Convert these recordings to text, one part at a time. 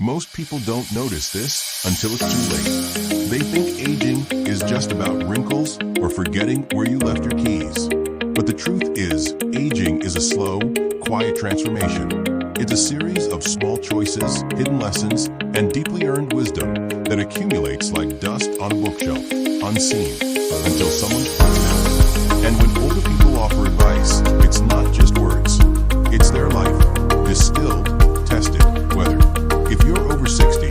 Most people don't notice this until it's too late. They think aging is just about wrinkles or forgetting where you left your keys. But the truth is, aging is a slow, quiet transformation. It's a series of small choices, hidden lessons, and deeply earned wisdom that accumulates like dust on a bookshelf, unseen, until someone points it out. And when older people offer advice, it's not just words. It's their life, distilled, tested, weathered. If you're over 60,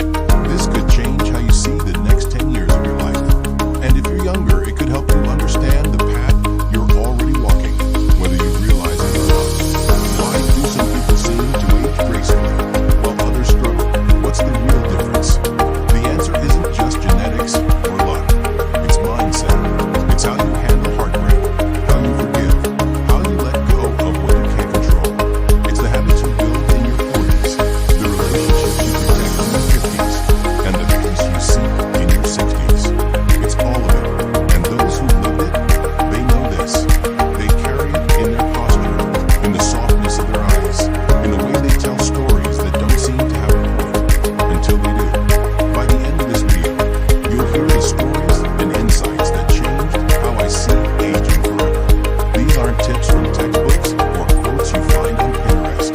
this could change how you see the next 10 years of your life. And if you're younger, it could help you understand the path you're already walking, whether you realize it or not. Why do some people seem to age gracefully, while others struggle? What's the real difference? The answer isn't just genetics or luck. It's mindset. It's how you handle heartbreak, how you forgive, how you let go of what you can't control. It's the habits you build in your 40s, the relationships you protect in your 50s, and the peace you seek in your 60s. It's all of it. And those who lived it, they know this. They carry it in their posture, in the softness of their eyes, in the way they tell stories that don't seem to have a point, until they do. By the end of this video, you'll hear the stories and insights that changed how I see aging forever. These aren't tips from textbooks or quotes you find on Pinterest.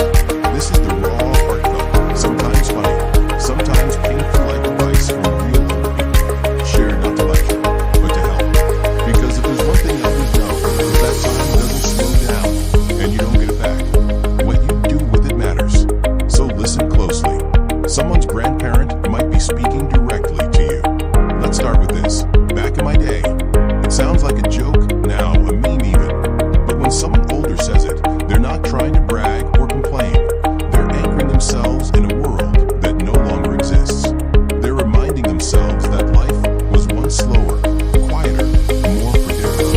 This is the raw, heartfelt, sometimes funny, sometimes painful-like advice from real old people, shared not to lecture, but to help. Because if there's one thing elders know, is that time doesn't slow down, and you don't get it back. What you do with it matters. So listen closely. Someone's grandparent might be speaking directly to you. Let's start with this. Back in my day, it sounds like a joke now, a meme even. But when someone older says it, they're not trying to brag or complain. They're anchoring themselves in a world that no longer exists. They're reminding themselves that life was once slower, quieter, more predictable.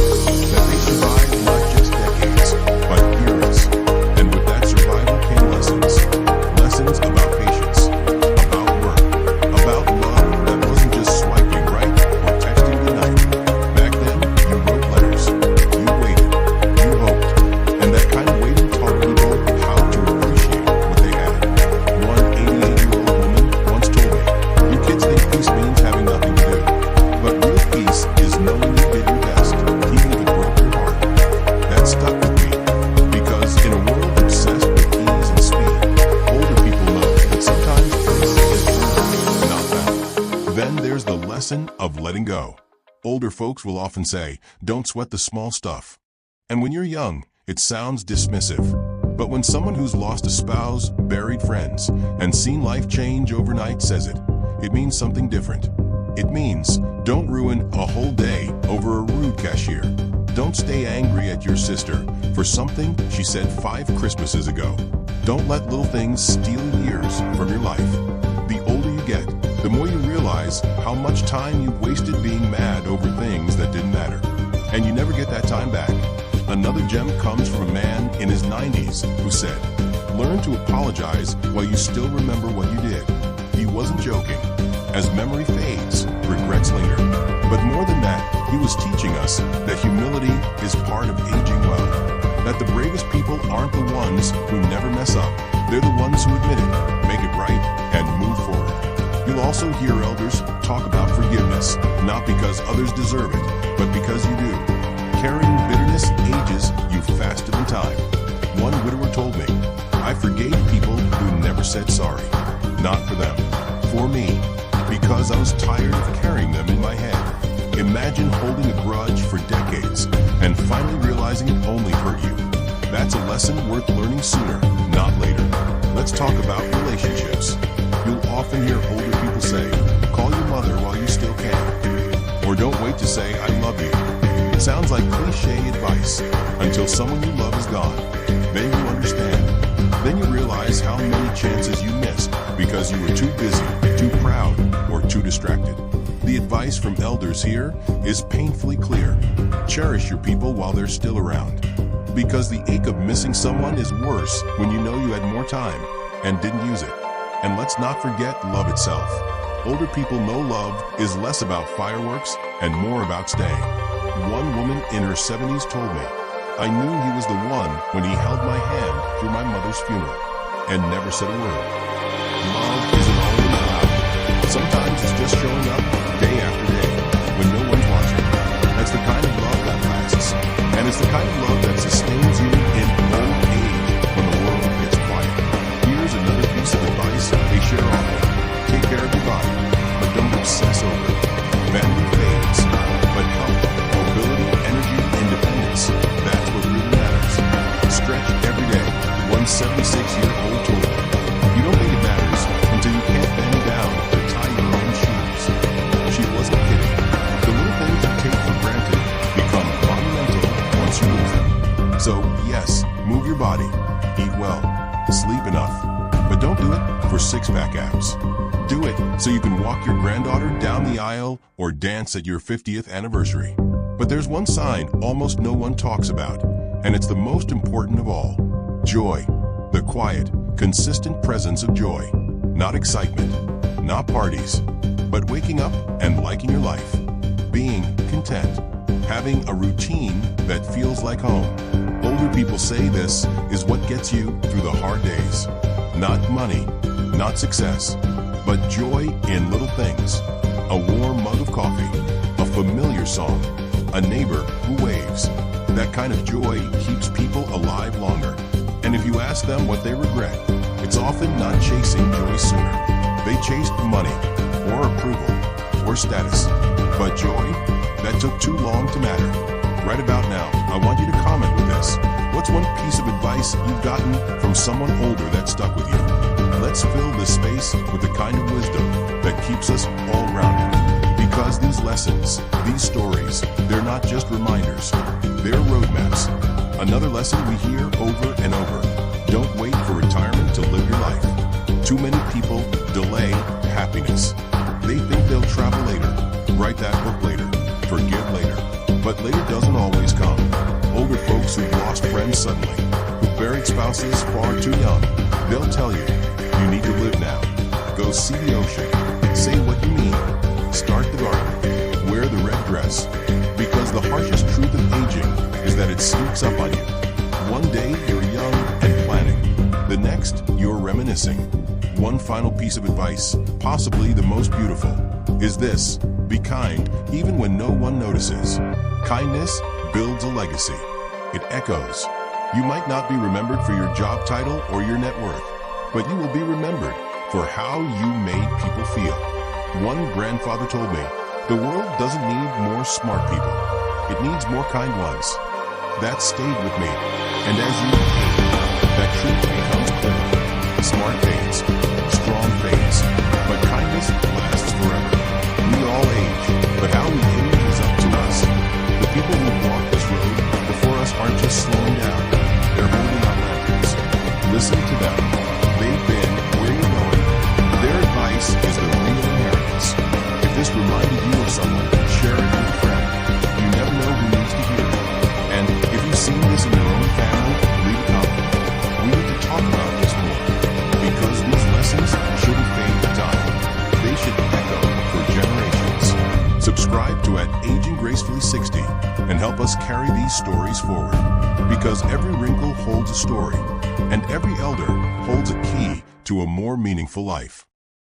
That they survived not just decades, but eras. And with that survival came lessons. Lessons about patience, about work, about love that wasn't just swiping right or texting goodnight. Back then, you wrote letters, you waited, you hoped, and that kind of waiting taught people how to appreciate what they had. One 88-year-old woman once told me, "You kids think peace means having nothing to do, but real peace is knowing you did your best, even if it broke your heart." That stuck with me, because in a world obsessed with ease and speed, older people know that sometimes peace is earned, not found. Then there's the lesson of letting go. Older folks will often say, "Don't sweat the small stuff." And when you're young, it sounds dismissive. But when someone who's lost a spouse, buried friends, and seen life change overnight says it, it means something different. It means, don't ruin a whole day over a rude cashier. Don't stay angry at your sister for something she said 5 Christmases ago. Don't let little things steal years from your life. The older you get, the more you realize how much time you wasted being mad over things that didn't matter. And you never get that time back. Another gem comes from a man in his 90s who said, "Learn to apologize while you still remember what you did." He wasn't joking. As memory fades, regrets linger. But more than that, he was teaching us that humility is part of aging well. That the bravest people aren't the ones who never mess up. They're the ones who admit it, make it right, and move forward. You'll also hear elders talk about forgiveness, not because others deserve it, but because you do. Carrying bitterness ages you faster than time. One widower told me, "I forgave people who never said sorry. Not for them, for me, because I was tired of carrying them in my head." Imagine holding a grudge for decades and finally realizing it only hurt you. That's a lesson worth learning sooner, not later. Let's talk about relationships. You'll often hear older people say, "Call your mother while you still can." Or "Don't wait to say I love you." It sounds like cliche advice until someone you love is gone. Then you understand. Then you realize how many chances you missed because you were too busy, too proud, or too distracted. The advice from elders here is painfully clear. Cherish your people while they're still around. Because the ache of missing someone is worse when you know you had more time and didn't use it. And let's not forget love itself. Older people know love is less about fireworks and more about staying. One woman in her 70s told me, "I knew he was the one when he held my hand through my mother's funeral and never said a word." Love isn't always Sometimes it's just showing up day after day when no one's watching. That's the kind of love that lasts. And it's the kind of love that sustains you in old age when the world gets quiet. Here's another piece of advice they share often. Take care of your body, but don't obsess over it. Vanity fades, but health, mobility, energy, independence, that's what really matters. Stretch every day, one 76-year-old told me. You don't think it matters until you can't bend down to tie your own shoes. She wasn't kidding. The little things you take for granted become monumental once you lose them. So, yes, move your body, eat well, sleep enough, but don't do it for six-pack abs. Do it so you can walk your granddaughter down the aisle or dance at your 50th anniversary. But there's one sign almost no one talks about, and it's the most important of all. Joy. The quiet, consistent presence of joy. Not excitement, not parties, but waking up and liking your life. Being content. Having a routine that feels like home. Older people say this is what gets you through the hard days. Not money, not success, but joy in little things. A warm mug of coffee, a familiar song, a neighbor who waves. That kind of joy keeps people alive longer. And if you ask them what they regret, it's often not chasing joy sooner. They chased money, or approval, or status. But joy, that took too long to matter. Right about now, I want you to comment with this. What's one piece of advice you've gotten from someone older that stuck with you? Let's fill this space with the kind of wisdom that keeps us all rounded. Because these lessons, these stories, they're not just reminders, they're roadmaps. Another lesson we hear over and over. Don't wait for retirement to live your life. Too many people delay happiness. They think they'll travel later, write that book later, forgive later. But later doesn't always come. Older folks who've lost friends suddenly, who buried spouses far too young, they'll tell you, you need to live now. Go see the ocean. Say what you mean. Start the garden. Wear the red dress. Because the harshest truth of aging is that it sneaks up on you. One day you're young and planning. The next, you're reminiscing. One final piece of advice, possibly the most beautiful, is this. Be kind, even when no one notices. Kindness builds a legacy. It echoes. You might not be remembered for your job title or your net worth, but you will be remembered for how you made people feel. One grandfather told me, the world doesn't need more smart people. It needs more kind ones. That stayed with me. And as you age, that truth becomes clear. Smart fades, strong fades, but kindness lasts forever. We all age, but how we age is up to us. The people who walk this road before us aren't just slowing down. They're holding our lanterns. Listen to them. They've been where you're going. Their advice is the real inheritance. If this reminded you of someone, share it with a friend. You never know who needs to hear it. And if you've seen this in your own family, leave a comment. We need to talk about this more. Because these lessons shouldn't fade with time. They should echo for generations. Subscribe to Aging Gracefully 60 and help us carry these stories forward. Because every wrinkle holds a story, and every elder holds a key to a more meaningful life.